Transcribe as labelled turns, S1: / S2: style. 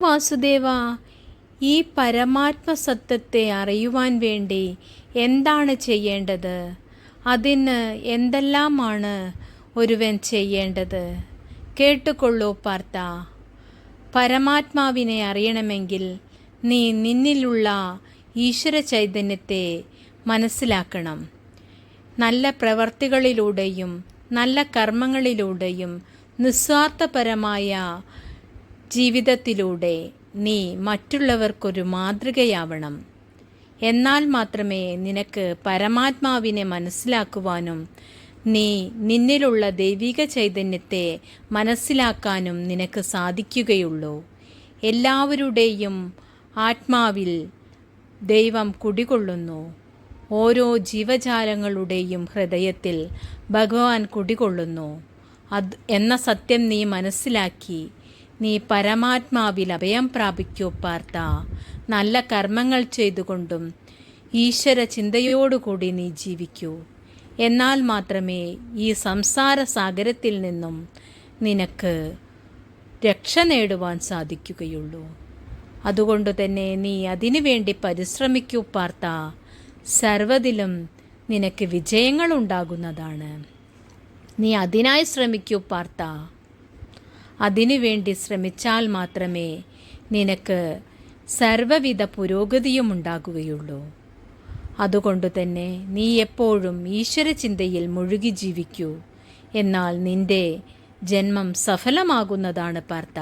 S1: വാസുദേവ, ഈ പരമാത്മസത്യത്തെ അറിയുവാൻ വേണ്ടി എന്താണ് ചെയ്യേണ്ടത്? അതിന് എന്തെല്ലാമാണ് ഒരുവൻ ചെയ്യേണ്ടത്? കേട്ടുകൊള്ളൂ പാർത്ത. പരമാത്മാവിനെ അറിയണമെങ്കിൽ നീ നിന്നിലുള്ള ഈശ്വര ചൈതന്യത്തെ മനസ്സിലാക്കണം. നല്ല പ്രവർത്തികളിലൂടെയും നല്ല കർമ്മങ്ങളിലൂടെയും നിസ്വാർത്ഥപരമായ ജീവിതത്തിലൂടെ നീ മറ്റുള്ളവർക്കൊരു മാതൃകയാവണം. എന്നാൽ മാത്രമേ നിനക്ക് പരമാത്മാവിനെ മനസ്സിലാക്കുവാനും നീ നിന്നിലുള്ള ദൈവിക ചൈതന്യത്തെ മനസ്സിലാക്കാനും നിനക്ക് സാധിക്കുകയുള്ളൂ. എല്ലാവരുടെയും ആത്മാവിൽ ദൈവം കുടികൊള്ളുന്നു. ഓരോ ജീവജാലങ്ങളുടെയും ഹൃദയത്തിൽ ഭഗവാൻ കുടികൊള്ളുന്നു എന്ന സത്യം നീ മനസ്സിലാക്കി നീ പരമാത്മാവിൽ അഭയം പ്രാപിക്കൂ പാർത്ത. നല്ല കർമ്മങ്ങൾ ചെയ്തുകൊണ്ടും ഈശ്വര ചിന്തയോടുകൂടി നീ ജീവിക്കൂ. എന്നാൽ മാത്രമേ ഈ സംസാര സാഗരത്തിൽ നിന്നും നിനക്ക് രക്ഷ നേടുവാൻ സാധിക്കുകയുള്ളൂ. അതുകൊണ്ട് തന്നെ നീ അതിനു വേണ്ടി പരിശ്രമിക്കൂ പാർത്ത. സർവ്വതിലും നിനക്ക് വിജയങ്ങളുണ്ടാകുന്നതാണ്. നീ അതിനായി ശ്രമിക്കൂ പാർത്ത. അതിനു വേണ്ടി ശ്രമിച്ചാൽ മാത്രമേ നിനക്ക് സർവ്വവിധ പുരോഗതിയും ഉണ്ടാകുകയുള്ളൂ. അതുകൊണ്ട് തന്നെ നീ എപ്പോഴും ഈശ്വരചിന്തയിൽ മുഴുകി ജീവിക്കൂ. എന്നാൽ നിന്റെ ജന്മം സഫലമാകുന്നതാണ് പാർത്ത.